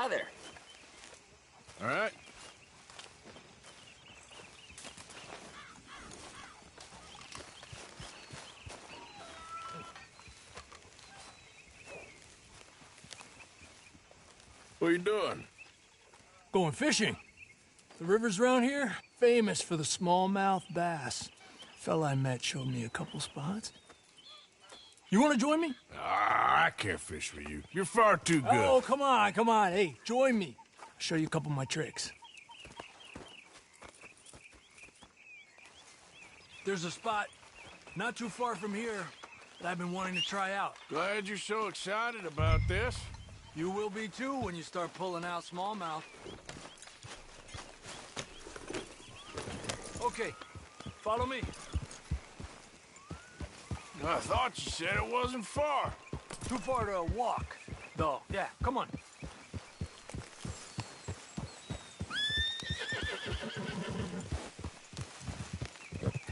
Hi there. All right. What are you doing? Going fishing. The rivers around here, famous for the smallmouth bass. Fella I met showed me a couple spots. You want to join me? I can't fish for you. You're far too good. Oh, come on, come on. Hey, join me. I'll show you a couple of my tricks. There's a spot not too far from here that I've been wanting to try out. Glad you're so excited about this. You will be too when you start pulling out smallmouth. Okay, follow me. I thought you said it wasn't far. Too far to walk, though. Yeah, come on.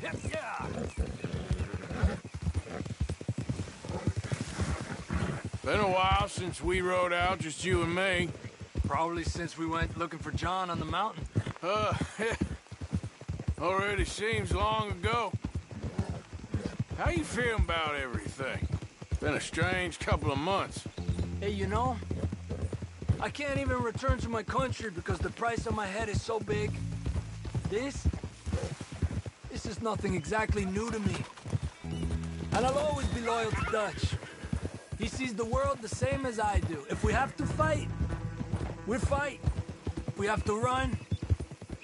Yeah. Been a while since we rode out, just you and me. Probably since we went looking for John on the mountain. Already seems long ago. How you feeling about everything? Been a strange couple of months. Hey, you know, I can't even return to my country because the price on my head is so big. This is nothing exactly new to me. And I'll always be loyal to Dutch. He sees the world the same as I do. If we have to fight, we'll fight. If we have to run,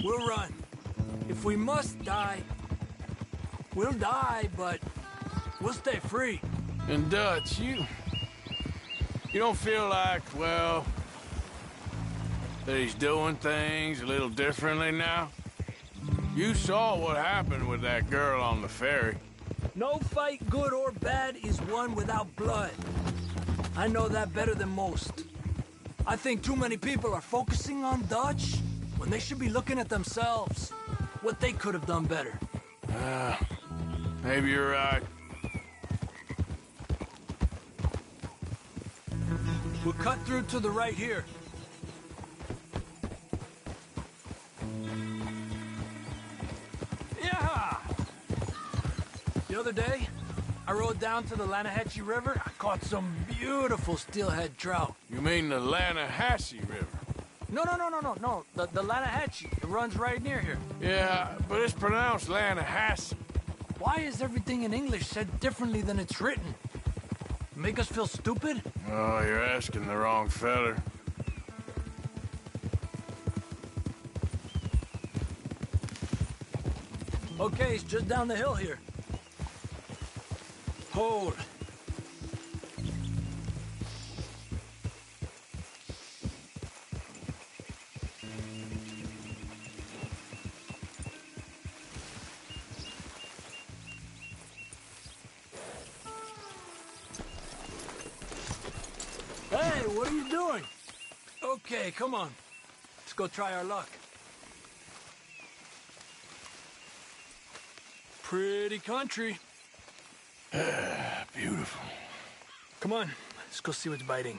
we'll run. If we must die, we'll die, but we'll stay free. And Dutch, you don't feel like, well, that he's doing things a little differently now? You saw what happened with that girl on the ferry. No fight, good or bad, is won without blood. I know that better than most. I think too many people are focusing on Dutch when they should be looking at themselves, what they could have done better. Maybe you're right. We'll cut through to the right here. Yeah! The other day, I rode down to the Lanahatchee River. I caught some beautiful steelhead trout. You mean the Lanahatchee River? No. The Lanahatchee. It runs right near here. Yeah, but it's pronounced Lanahatchee. Why is everything in English said differently than it's written? Make us feel stupid? Oh, you're asking the wrong feller. Okay, it's just down the hill here. Hold. Hey, what are you doing? Okay, come on. Let's go try our luck. Pretty country. Beautiful. Come on, let's go see what's biting.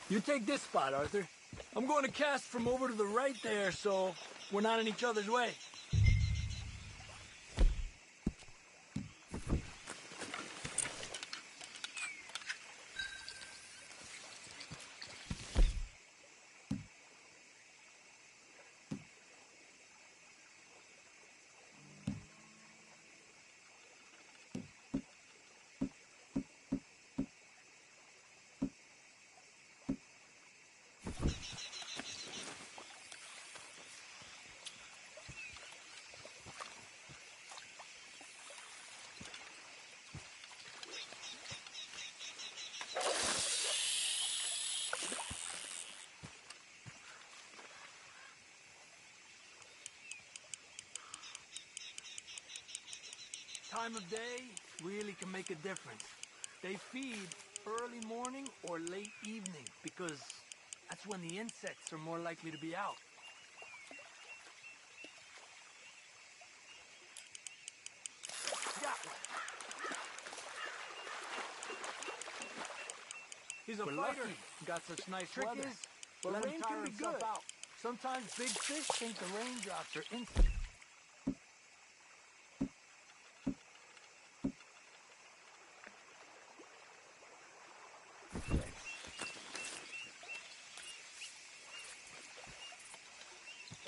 You take this spot, Arthur. I'm going to cast from over to the right there, so we're not in each other's way. Time of day really can make a difference. They feed early morning or late evening because that's when the insects are more likely to be out. He's a We're fighter. lucky. Got such nice Trick weather. is, the Let him rain tire can be himself good. out. Sometimes big fish think the raindrops are instant.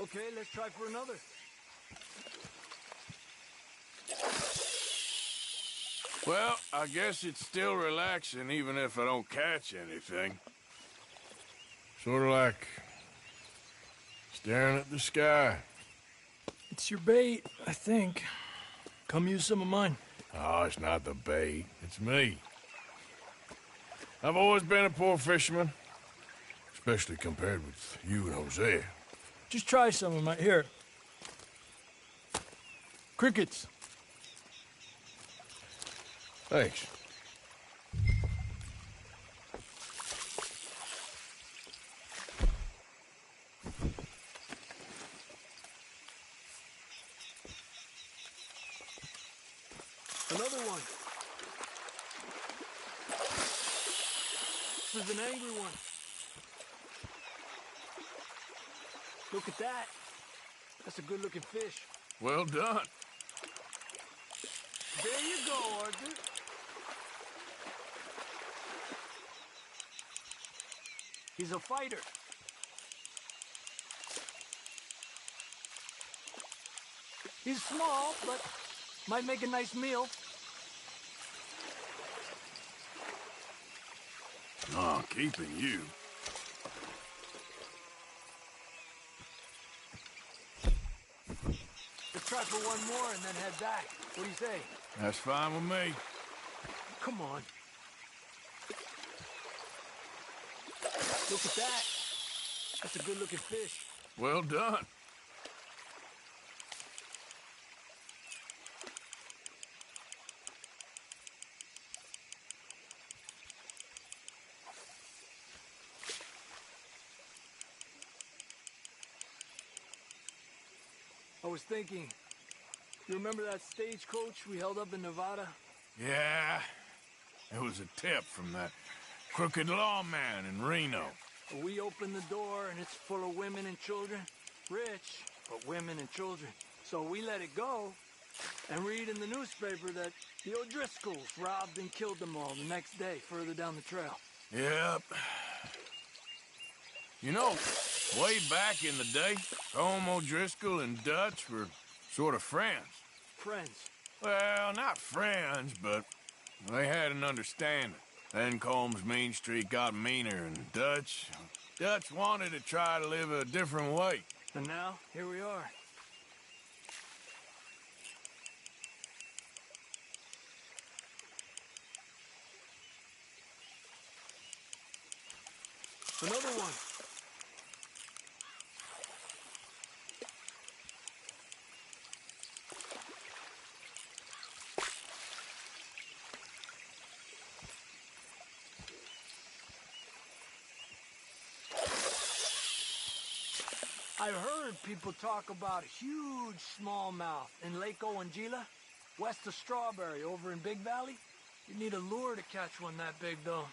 Okay, let's try for another. Well, I guess it's still relaxing even if I don't catch anything. Sort of like staring at the sky. It's your bait, I think. Come use some of mine. Oh, it's not the bait. It's me. I've always been a poor fisherman. Especially compared with you and Hosea. Just try some of mine. Here. Crickets. Thanks. Another one. This is an angry one. Look at that. That's a good-looking fish. Well done. There you go, Arthur. He's a fighter. He's small, but might make a nice meal. Oh, keeping you. Let's try for one more and then head back. What do you say? That's fine with me. Come on. Look at that. That's a good-looking fish. Well done. I was thinking, you remember that stagecoach we held up in Nevada? Yeah. It was a tip from that crooked lawman in Reno. We opened the door and it's full of women and children. Rich, but women and children. So we let it go and read in the newspaper that the O'Driscolls robbed and killed them all the next day further down the trail. Yep. You know, way back in the day, Colm O'Driscoll and Dutch were sort of friends. Friends. Well, not friends, but they had an understanding. Then Colm's mean streak got meaner, and Dutch wanted to try to live a different way. And now, here we are. Another one. I've heard people talk about huge smallmouth in Lake Owanjila, west of Strawberry, over in Big Valley. You need a lure to catch one that big, though.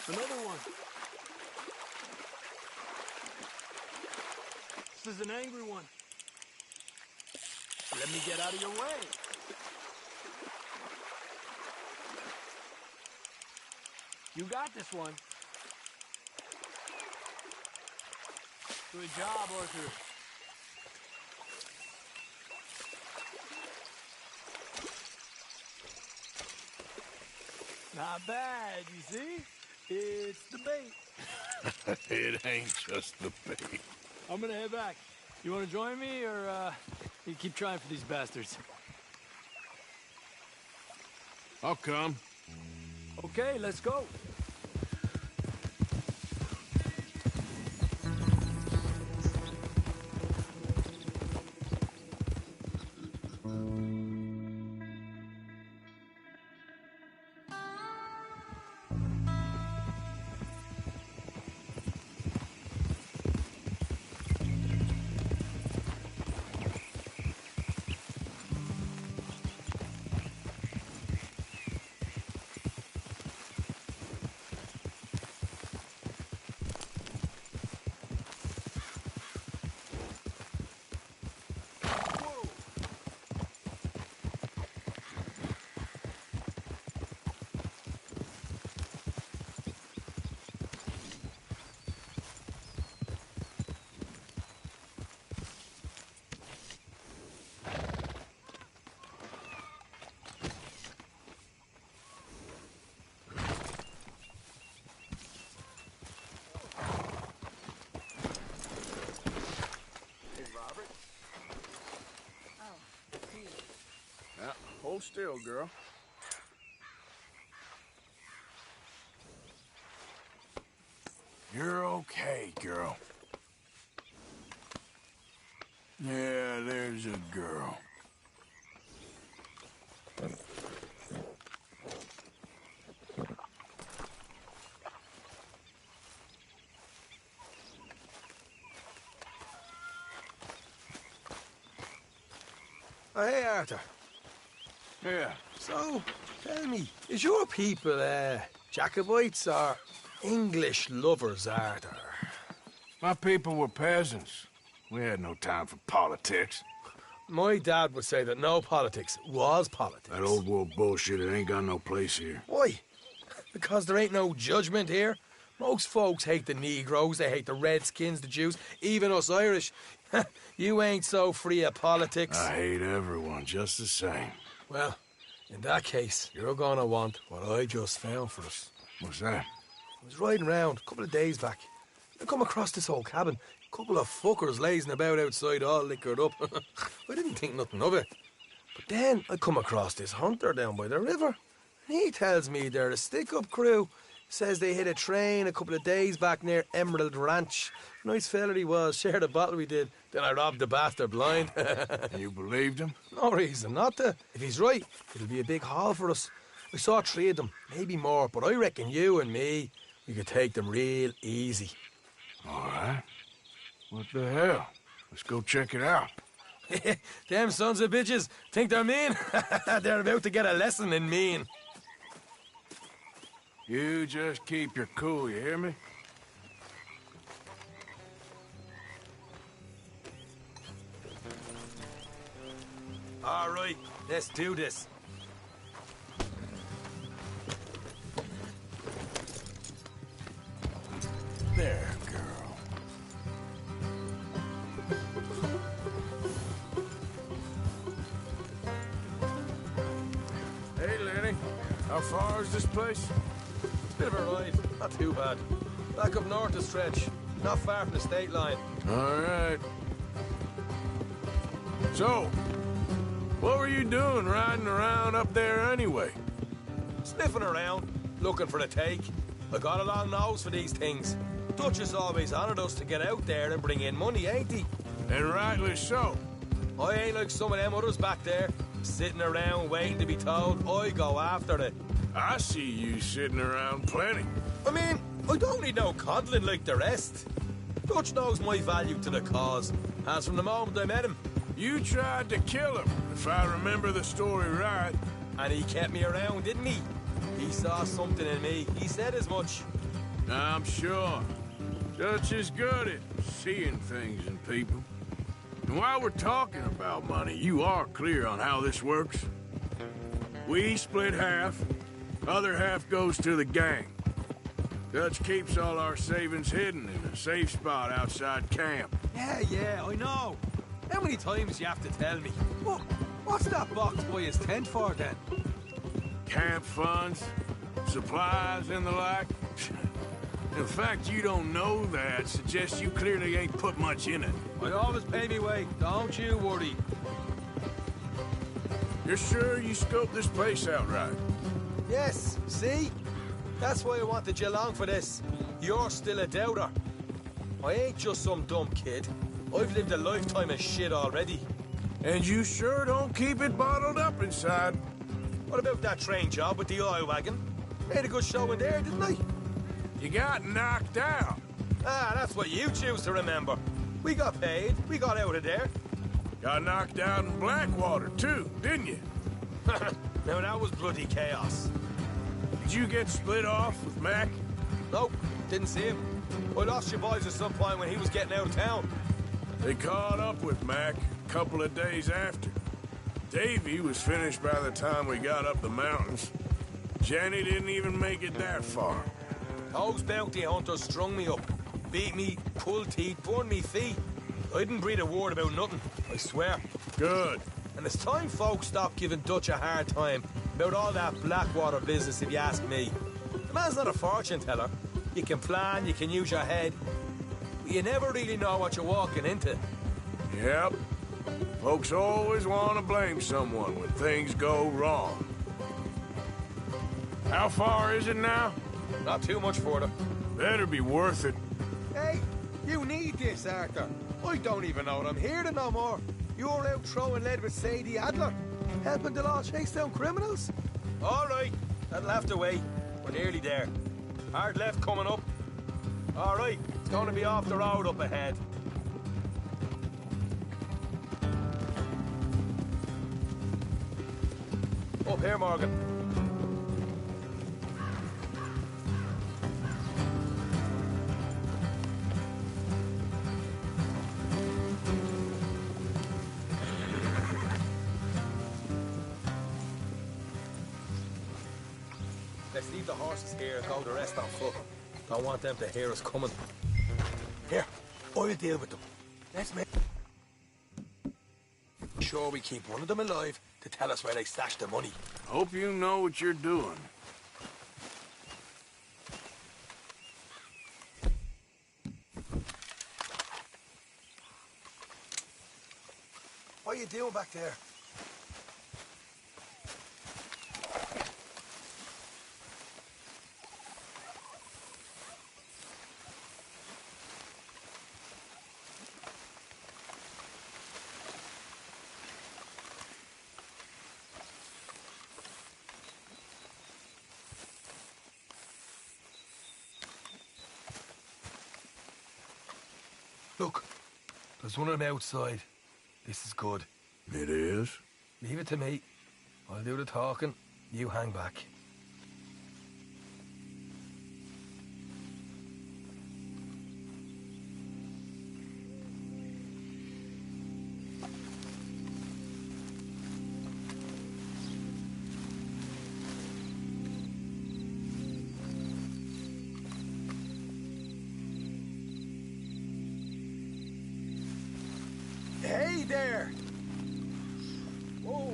Another one. This is an angry one. Let me get out of your way. You got this one. Good job, Arthur. Not bad, you see? It's the bait. It ain't just the bait. I'm gonna head back. You wanna join me, or you keep trying for these bastards? I'll come. Okay, let's go. Hold still, girl. You're okay, girl. Yeah, there's a girl. Oh, hey, Arthur. Yeah. So, tell me, is your people, Jacobites or English lovers, Arthur? My people were peasants. We had no time for politics. My dad would say that no politics was politics. That old world bullshit, it ain't got no place here. Why? Because there ain't no judgment here. Most folks hate the Negroes, they hate the Redskins, the Jews, even us Irish. You ain't so free of politics. I hate everyone just the same. Well, in that case, you're gonna want what I just found for us. What's that? I was riding around a couple of days back. I come across this old cabin. A couple of fuckers lazing about outside all liquored up. I didn't think nothing of it. But then I come across this hunter down by the river. And he tells me they're a stick-up crew. Says they hit a train a couple of days back near Emerald Ranch. Nice fella he was, shared a bottle we did. Then I robbed the bastard blind. You believed him? No reason not to. If he's right, it'll be a big haul for us. I saw 3 of them, maybe more, but I reckon you and me, we could take them real easy. All right. What the hell? Let's go check it out. Them sons of bitches think they're mean. They're about to get a lesson in mean. You just keep your cool, you hear me? All right, let's do this. There, girl. Hey, Lenny. How far is this place? Bit of a ride, not too bad. Back up north a stretch, not far from the state line. All right. So, what were you doing riding around up there anyway? Sniffing around, looking for the take. I got a long nose for these things. Dutch has always honoured us to get out there and bring in money, ain't he? And rightly so. I ain't like some of them others back there, sitting around waiting to be told I go after it. I see you sitting around plenty. I mean, I don't need no coddling like the rest. Dutch knows my value to the cause, as from the moment I met him. You tried to kill him, if I remember the story right. And he kept me around, didn't he? He saw something in me. He said as much. I'm sure. Dutch is good at seeing things in people. And while we're talking about money, you are clear on how this works? We split half. Other half goes to the gang. Dutch keeps all our savings hidden in a safe spot outside camp. Yeah, I know. How many times you have to tell me? What's that box by his tent for, then? Camp funds, supplies, and the like. The fact you don't know that suggests you clearly ain't put much in it. I always pay me way, don't you worry. You're sure you scoped this place out right? Yes, see? That's why I wanted you along for this. You're still a doubter. I ain't just some dumb kid. I've lived a lifetime of shit already. And you sure don't keep it bottled up inside. What about that train job with the oil wagon? Made a good show in there, didn't I? You got knocked out. Ah, that's what you choose to remember. We got paid. We got out of there. Got knocked out in Blackwater, too, didn't you? Now, that was bloody chaos. Did you get split off with Mac? Nope, didn't see him. I lost your boys at some point when he was getting out of town. They caught up with Mac a couple of days after. Davy was finished by the time we got up the mountains. Jenny didn't even make it that far. Those bounty hunters strung me up. Beat me, pulled teeth, burned me feet. I didn't breathe a word about nothing, I swear. Good. And it's time folks stopped giving Dutch a hard time about all that Blackwater business, if you ask me. The man's not a fortune teller. You can plan, you can use your head. But you never really know what you're walking into. Yep. Folks always want to blame someone when things go wrong. How far is it now? Not too much further. Better be worth it. Hey, you need this, Arthur. I don't even know that I'm here to no more. You're out throwing lead with Sadie Adler, helping the law chase down criminals. All right, that'll have to wait. We're nearly there. Hard left coming up. All right, it's going to be off the road up ahead. Up here, Morgan. Let's leave the horses here and go the rest on foot. Don't want them to hear us coming. Here, I'll deal with them. Let's make sure we keep one of them alive to tell us where they stashed the money. Hope you know what you're doing. What are you doing back there? Look, there's one of them outside. This is good. It is? Leave it to me. I'll do the talking. You hang back. Hey there! Whoa!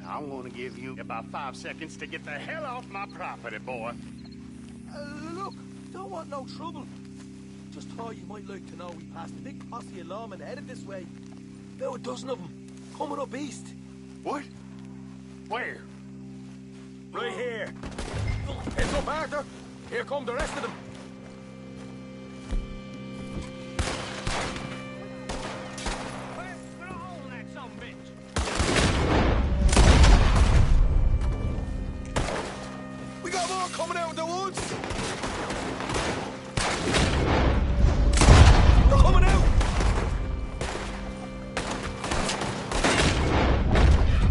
I'm gonna give you about 5 seconds to get the hell off my property, boy. Look, don't want no trouble. Just thought you might like to know we passed a big posse of lawmen headed this way. About a dozen of them, coming up east. What? Where? Right here. Heads up, Arthur. Here come the rest of them. We got more coming out of the woods. They're coming out.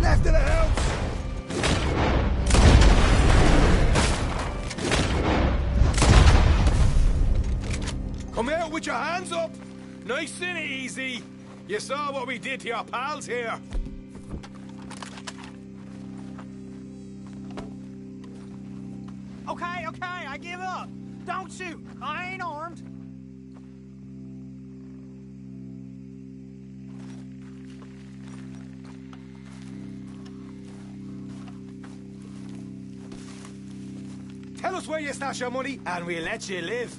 Left of the house. Come out with your hands up. Nice and easy. You saw what we did to your pals here. Okay, I give up. Don't shoot. I ain't armed. Tell us where you stash your money, and we'll let you live.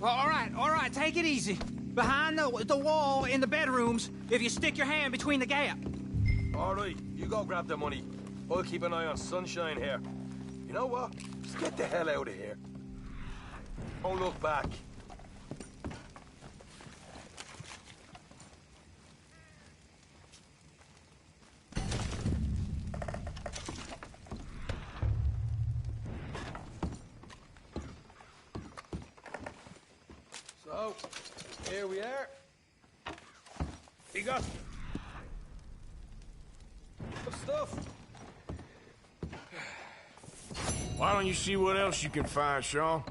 All right, take it easy. Behind the wall in the bedrooms, if you stick your hand between the gap. All right, you go grab the money. I'll keep an eye on Sunshine here. You know what? Just get the hell out of here. Don't look back. So, here we are. We got some stuff. Why don't you see what else you can find, Sean?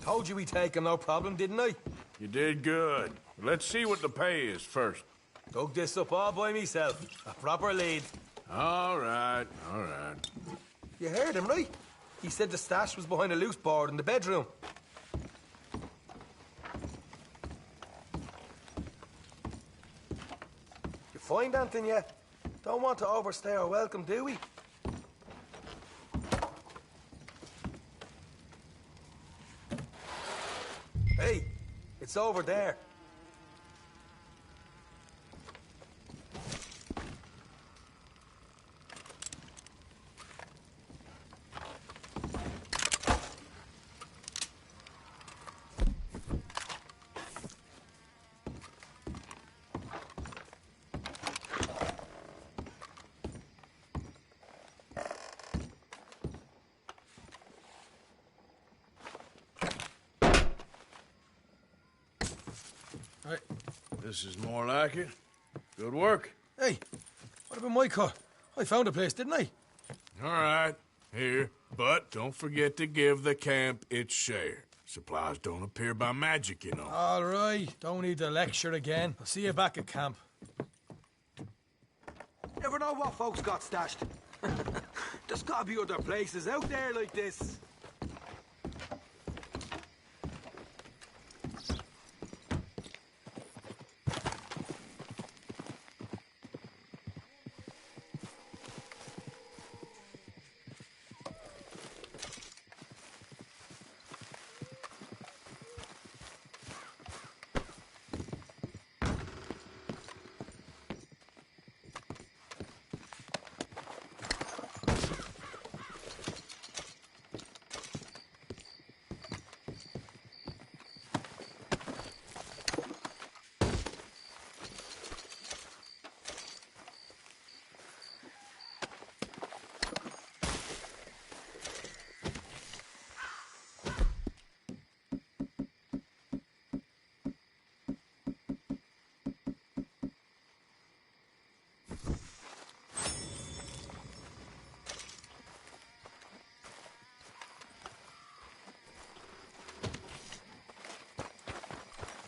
Told you we'd take him, no problem, didn't I? You did good. Let's see what the pay is first. Dug this up all by myself. A proper lead. All right. You heard him, right? He said the stash was behind a loose board in the bedroom. You find anything yet? Don't want to overstay our welcome, do we? Hey, it's over there. Right. This is more like it. Good work. Hey, what about my cut? I found a place, didn't I? All right. Here. But don't forget to give the camp its share. Supplies don't appear by magic, you know. All right, don't need to lecture again. I'll see you back at camp. Never know what folks got stashed. There's gotta be other places out there like this.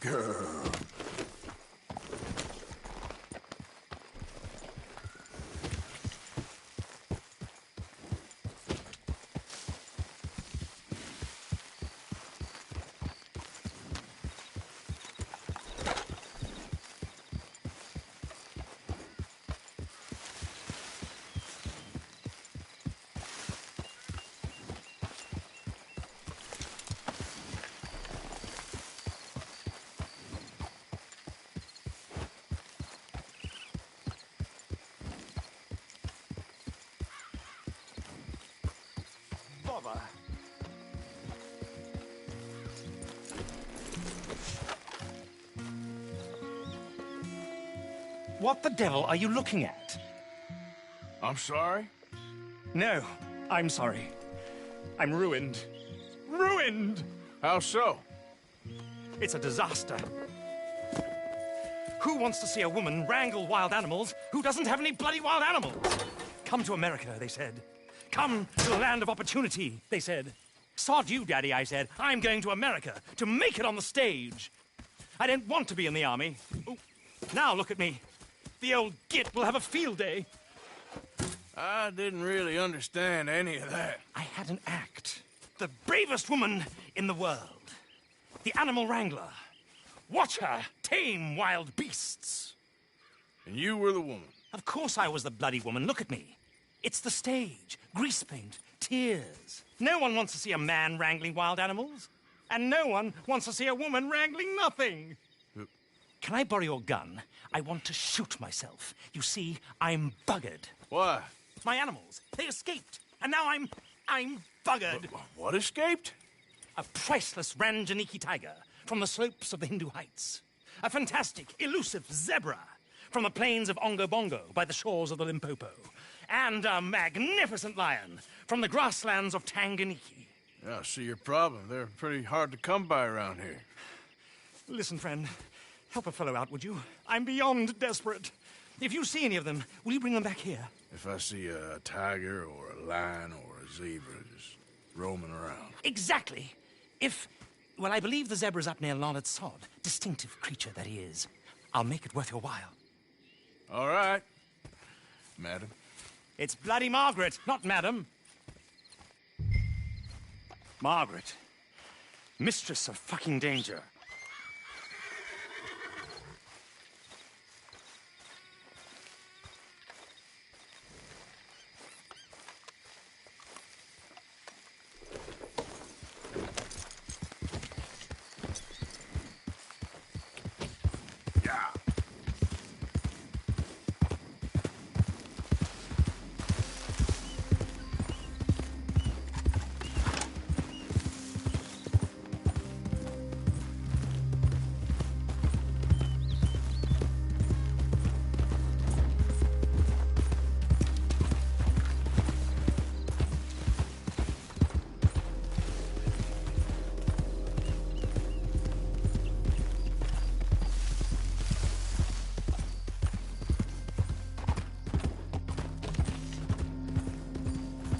Girl. Bother. What the devil are you looking at? I'm sorry? No, I'm sorry. I'm ruined. Ruined! How so? It's a disaster. Who wants to see a woman wrangle wild animals who doesn't have any bloody wild animals? Come to America, they said. Come to the land of opportunity, they said. Sod you, Daddy, I said. I'm going to America to make it on the stage. I don't want to be in the army. Ooh, now look at me. The old git will have a field day. I didn't really understand any of that. I had an act. The bravest woman in the world. The animal wrangler. Watch her tame wild beasts. And you were the woman. Of course I was the bloody woman. Look at me. It's the stage. Grease paint. Tears. No one wants to see a man wrangling wild animals. And no one wants to see a woman wrangling nothing. Can I borrow your gun? I want to shoot myself. You see, I'm buggered. Why? My animals, they escaped. And now I'm buggered. What escaped? A priceless Ranjaniki tiger from the slopes of the Hindu Heights. A fantastic, elusive zebra from the plains of Ongo Bongo by the shores of the Limpopo. And a magnificent lion from the grasslands of Tanganyika. Yeah, I see your problem. They're pretty hard to come by around here. Listen, friend, help a fellow out, would you? I'm beyond desperate. If you see any of them, will you bring them back here? If I see a tiger or a lion or a zebra just roaming around. Exactly. Well, I believe the zebra's up near Larned Sod. Distinctive creature that he is. I'll make it worth your while. All right, madam. It's bloody Margaret, not madam. Margaret. Mistress of fucking danger.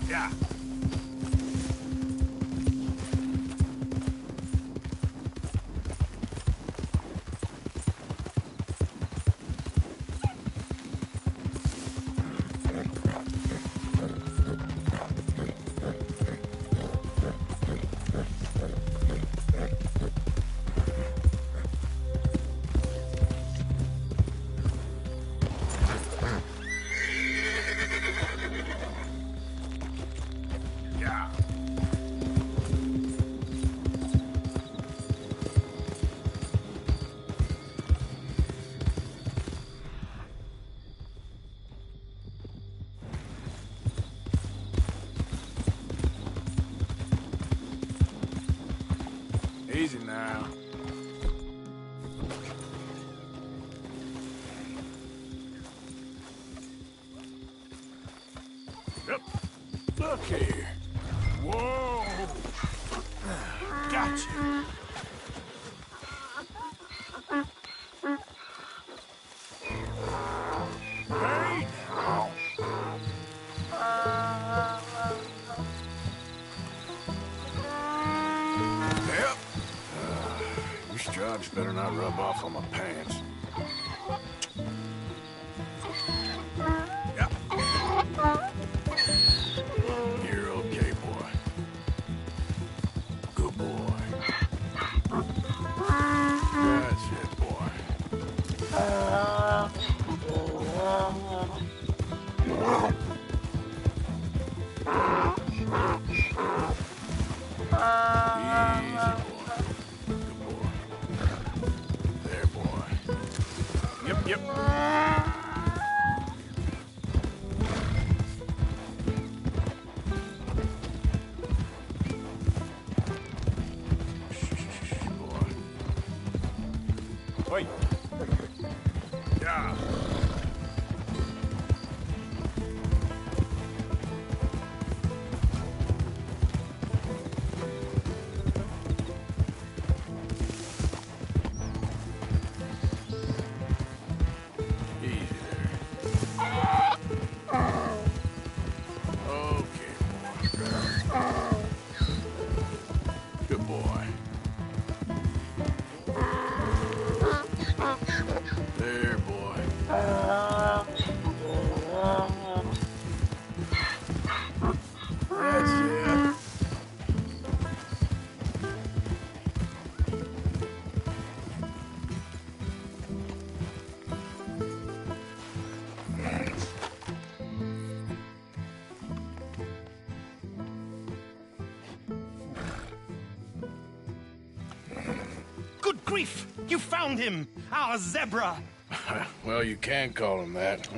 Yeah. Easy now. Yep. Look here. Whoa. Gotcha. Hey now. Yep. Your stripes better not rub off on my pants. Yep. You're okay, boy. Good boy. That's it, boy. Easy, boy. Good boy. There, boy. Yep, yep. Boy. Wait. Yeah. Easy there. Okay, boy. Good boy. There, boy. That's it. Good grief! You found him! Our zebra! Well, you can call him that.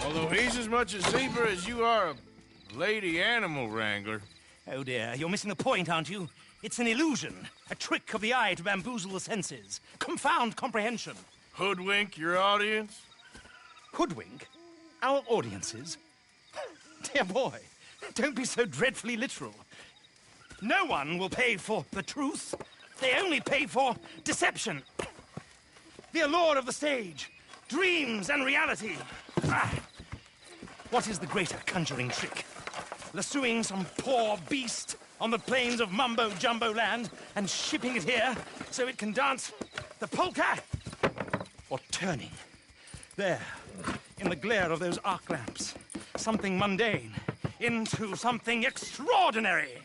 Although he's as much a zebra as you are a lady animal wrangler. Oh dear, you're missing the point, aren't you? It's an illusion, a trick of the eye to bamboozle the senses, confound comprehension. Hoodwink your audience? Hoodwink? Our audiences? Dear boy, don't be so dreadfully literal. No one will pay for the truth. They only pay for deception. The allure of the stage, dreams and reality. Ah. What is the greater conjuring trick? Lassoing some poor beast on the plains of mumbo-jumbo land and shipping it here so it can dance the polka? Or turning, there, in the glare of those arc lamps, something mundane into something extraordinary?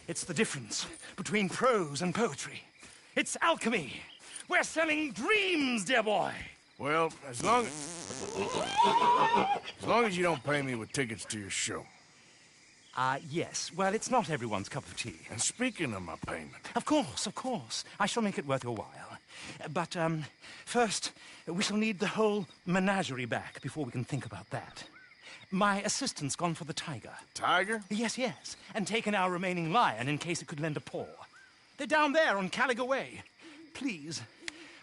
It's the difference between prose and poetry. It's alchemy. We're selling dreams, dear boy. Well, as long as you don't pay me with tickets to your show. Yes. Well, it's not everyone's cup of tea. And speaking of my payment, Of course. I shall make it worth your while. But, first, we shall need the whole menagerie back before we can think about that. My assistant's gone for the tiger. Tiger? Yes, and taken our remaining lion in case it could lend a paw. They're down there on Caliga Way. Please,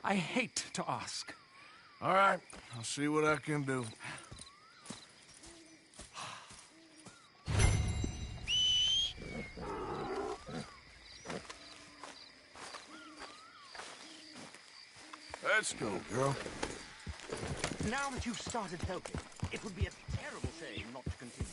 I hate to ask. All right, I'll see what I can do. Let's go, girl. Now that you've started helping, it would be a terrible shame not to continue.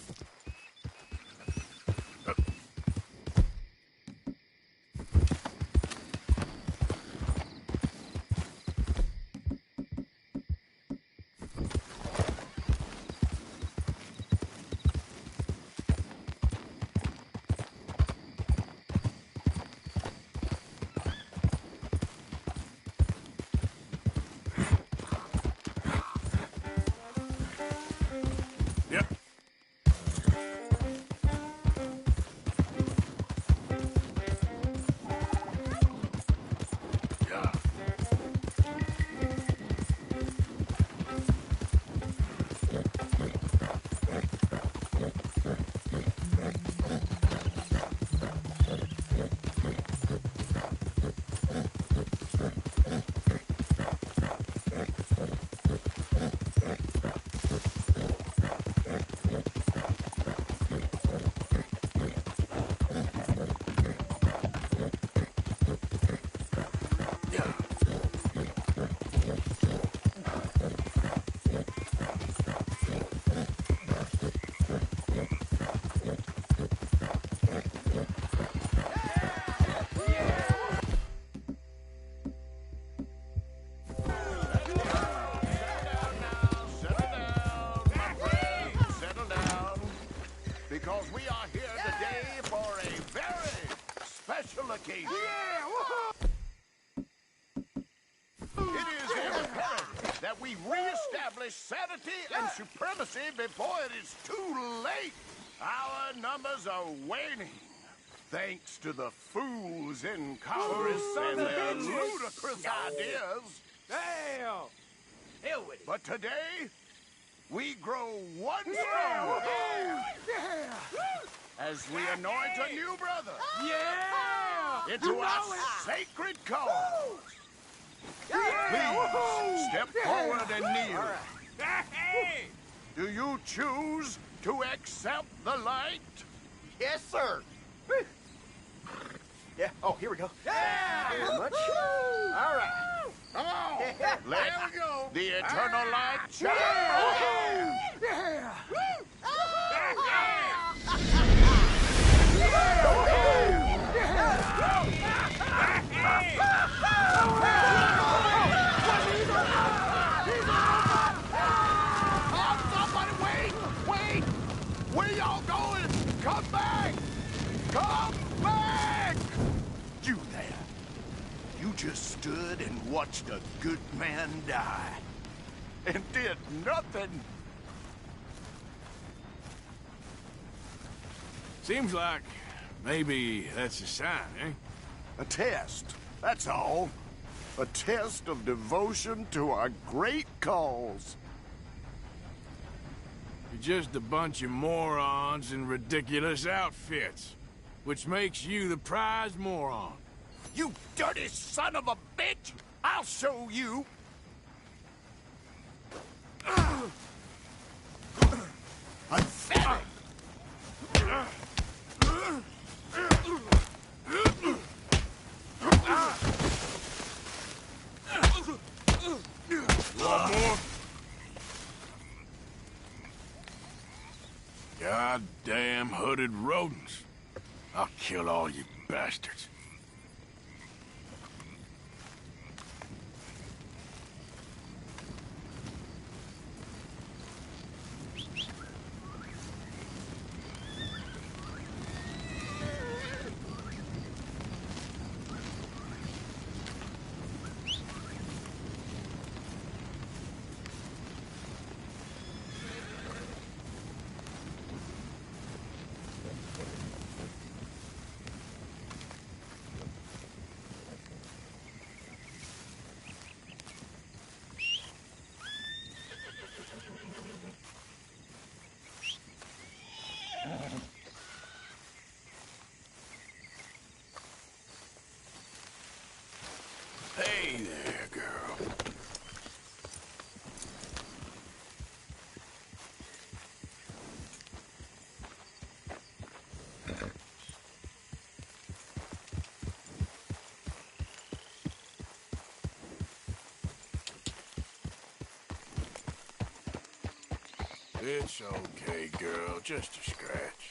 occasion. It is imperative that we reestablish sanity and supremacy before it is too late. Our numbers are waning, thanks to the fools in Congress and their ludicrous ideas. Damn! Hell with it. But today, we grow one stronger as we anoint a new brother into our sacred cause. Please step forward and kneel. Do you choose to accept the light? Yes, sir. Yeah. Oh, here we go. Very much. All right. Come on. Let go. the eternal light shine. Somebody wait! Wait! Where y'all going? Come back! Come back! You there. You just stood and watched a good man die. And did nothing. Seems like maybe that's a sign, eh? A test, that's all. A test of devotion to our great cause. You're just a bunch of morons in ridiculous outfits, which makes you the prize moron. You dirty son of a bitch! I'll show you! Pathetic! Want more? Goddamn hooded rodents. I'll kill all you bastards. Hey there, girl. It's okay, girl. Just a scratch.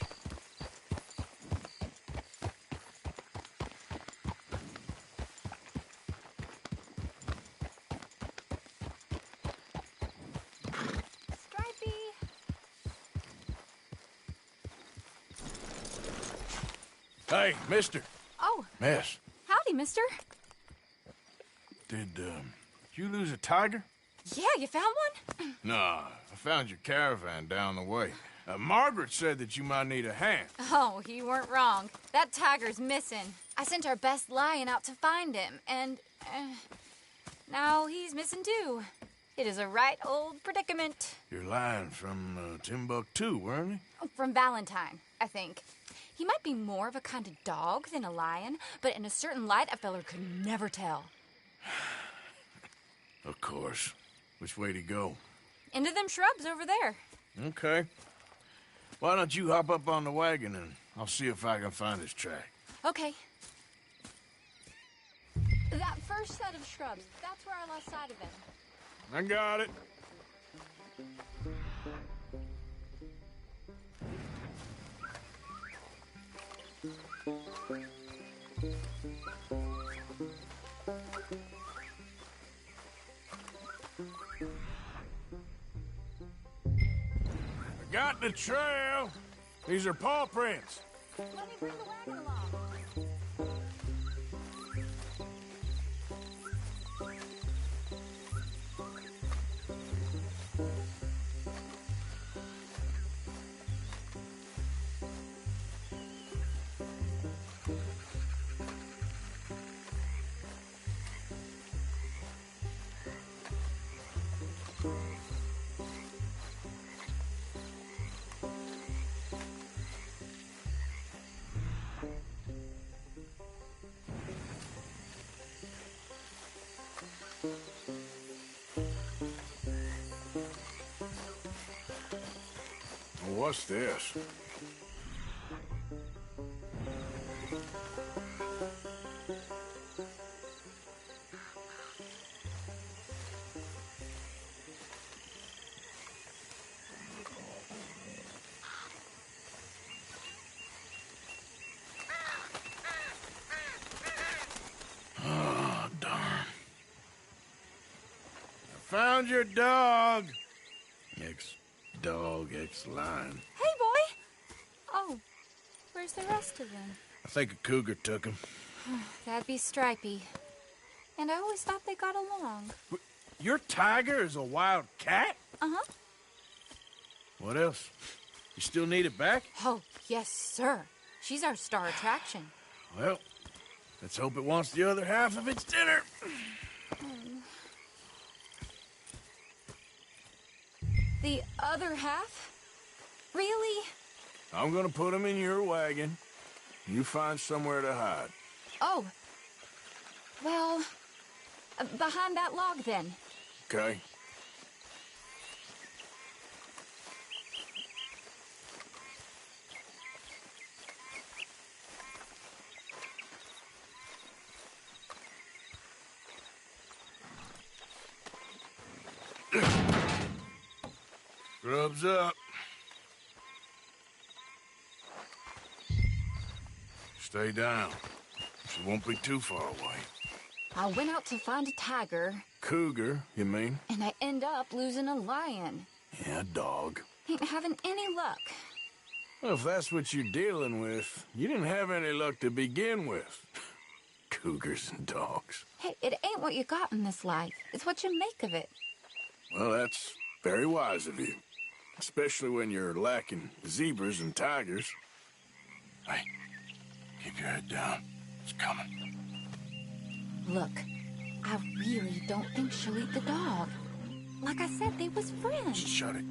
Hey, mister. Oh, Miss, howdy, mister. did you lose a tiger? Yeah, you found one? Nah, I found your caravan down the way. Margaret said that you might need a hand. Oh, you weren't wrong. That tiger's missing. I sent our best lion out to find him, and now he's missing too. It is a right old predicament. You're lying from Timbuktu, weren't you? From Valentine, I think. He might be more of a kind of dog than a lion, but in a certain light, a feller could never tell. Of course. Which way to go? Into them shrubs over there. Okay. Why don't you hop up on the wagon and I'll see if I can find his track. Okay. That first set of shrubs, that's where I lost sight of him. I got it. I got the trail. These are paw prints. Let me bring the wagon along. what's this? Oh, darn. I found your dog. Ex-dog, ex-lion. Hey, boy! Oh, where's the rest of them? I think a cougar took him. That'd be Stripey. And I always thought they got along. Your tiger is a wild cat? Uh-huh. What else? You still need it back? Oh, yes, sir. She's our star attraction. Well, let's hope it wants the other half of its dinner. The other half? Really? I'm gonna put him in your wagon. You find somewhere to hide. Oh. Well, behind that log, then. Okay? Grub's up. Stay down. She won't be too far away. I went out to find a tiger, Cougar, you mean? and I end up losing a lion. Yeah, dog. Ain't having any luck. Well, if that's what you're dealing with, you didn't have any luck to begin with. Cougars and dogs. Hey, it ain't what you got in this life. It's what you make of it. Well, that's very wise of you. Especially when you're lacking zebras and tigers. Hey, keep your head down. It's coming. Look, I really don't think she'll eat the dog. Like I said, they was friends. Shut it.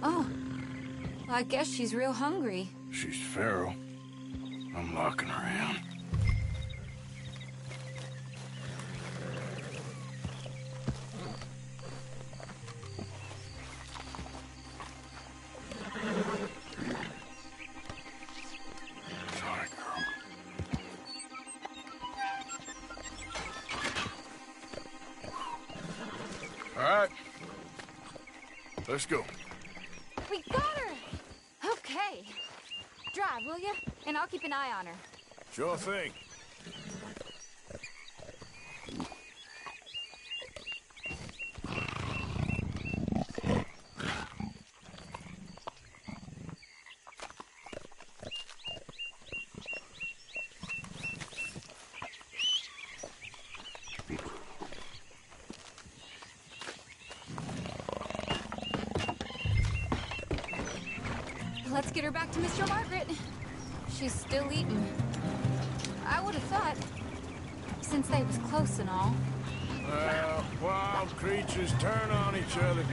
Oh, I guess she's real hungry. She's feral. I'm locking her in. Sorry, girl. All right. Let's go. We got her! Okay. Drive, will you? And I'll keep an eye on her. Sure thing. Let's get her back to Mr. Margaret. She's still eating. I would have thought, since they was close and all. Well, wild creatures turn on each other.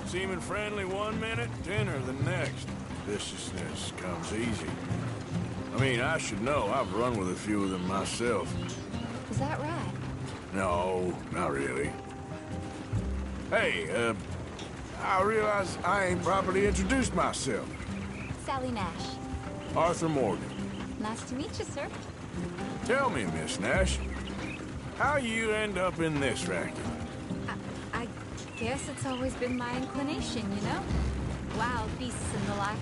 Seeming friendly one minute, dinner the next. Viciousness comes easy. I mean, I should know. I've run with a few of them myself. Is that right? No, not really. Hey, I realize I ain't properly introduced myself. Sally Nash. Arthur Morgan. Nice to meet you, sir. Tell me, Miss Nash, how you end up in this racket? I guess it's always been my inclination, you know? Wild beasts and the like.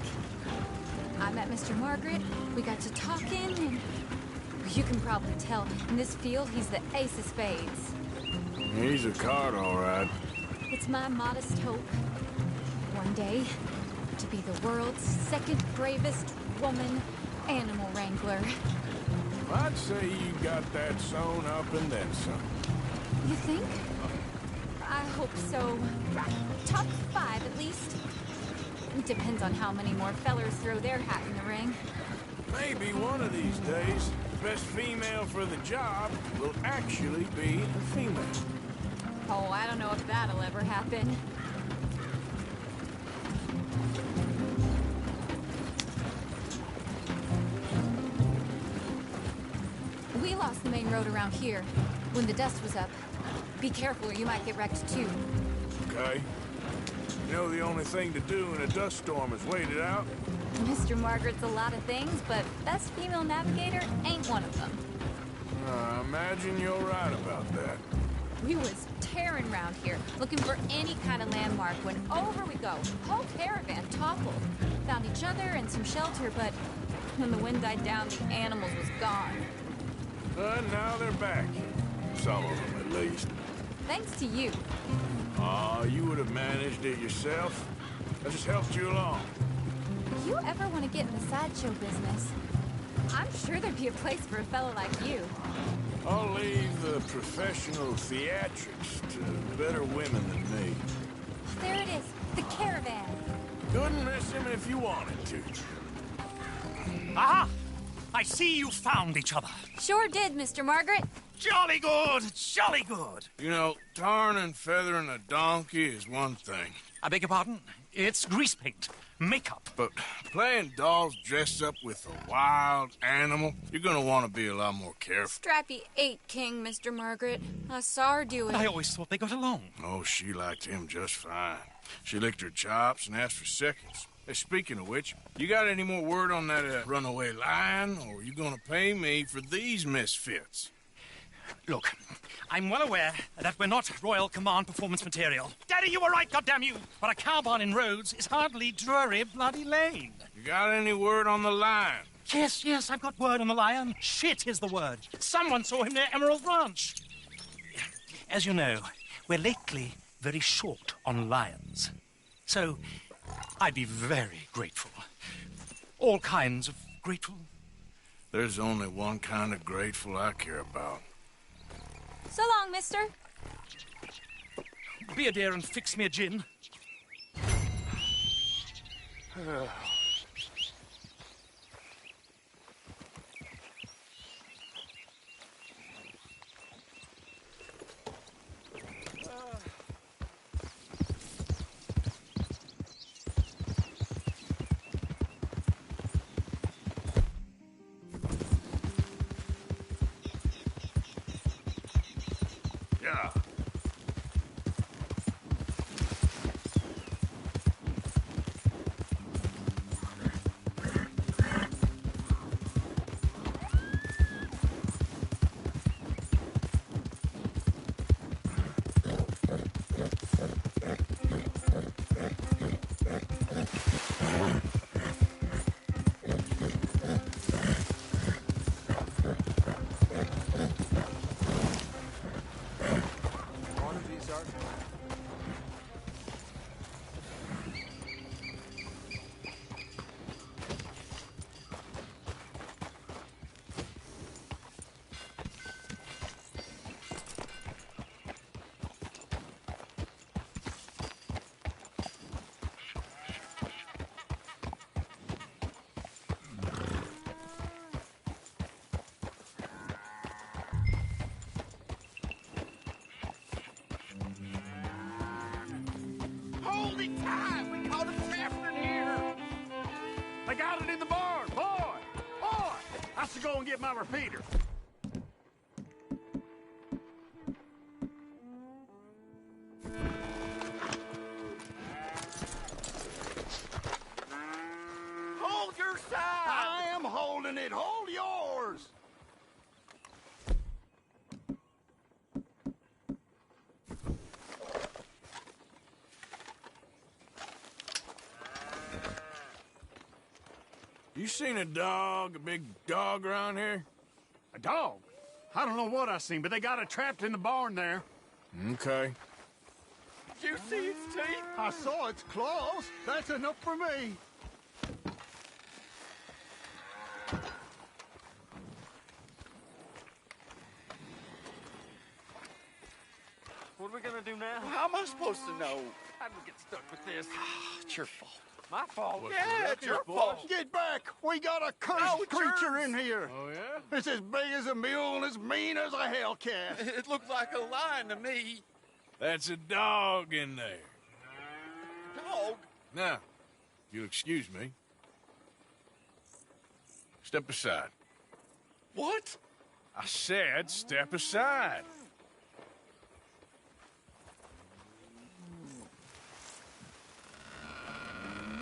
I met Mr. Margaret, we got to talking, and you can probably tell, in this field, he's the ace of spades. He's a card, all right. It's my modest hope, one day, to be the world's second bravest woman animal wrangler. I'd say you got that sewn up and then some. You think? I hope so. Top 5, at least. Depends on how many more fellers throw their hat in the ring. Maybe one of these days, the best female for the job will actually be a female. Oh, I don't know if that'll ever happen. We lost the main road around here, when the dust was up. Be careful or you might get wrecked too. Okay. You know the only thing to do in a dust storm is wait it out? Mr. Margaret's a lot of things, but best female navigator ain't one of them. I imagine you're right about that. We was tearing around here, looking for any kind of landmark when over we go. Whole caravan toppled. Found each other and some shelter, but when the wind died down, the animals was gone. But now they're back. Some of them, at least. Thanks to you. You would have managed it yourself. I just helped you along. If you ever want to get in the sideshow business, I'm sure there'd be a place for a fella like you. I'll leave the professional theatrics to better women than me. There it is, the caravan. Couldn't miss him if you wanted to. Aha! I see you found each other. Sure did, Mr. Margaret. Jolly good, jolly good. You know, tarring and feathering a donkey is one thing. I beg your pardon? It's grease paint, makeup. But playing dolls dressed up with a wild animal, you're gonna want to be a lot more careful. Strappy ate King, Mr. Margaret. I saw her do it. I always thought they got along. Oh, she liked him just fine. She licked her chops and asked for seconds. Hey, speaking of which, you got any more word on that runaway lion, or are you gonna pay me for these misfits? Look, I'm well aware that we're not Royal Command performance material. Daddy, you were right, goddammit you! But a cow barn in Rhodes is hardly Drury Bloody Lane. You got any word on the lion? Yes, I've got word on the lion. Shit is the word. Someone saw him near Emerald Ranch. As you know, we're lately very short on lions. So, I'd be very grateful. All kinds of grateful. There's only one kind of grateful I care about. So long, mister. Be a dear and fix me a gin. Yeah. Hold it tight! We caught a Saffron here! They got it in the barn! Boy! I should go and get my repeater. Hold your side! I am holding it! Hold yours! You seen a big dog around here? A dog? I don't know what I seen, but they got it trapped in the barn there. Okay. Did you see its teeth? I saw its claws. That's enough for me. What are we gonna do now? How am I supposed to know? How did we get stuck with this? It's your fault. My fault. Yeah, it's your fault. Get back. We got a cursed No, it's creature yours. in here. Oh, yeah? It's as big as a mule and as mean as a hellcat. It looked like a lion to me. That's a dog in there. Dog? Now, if you'll excuse me. Step aside. What? I said step aside.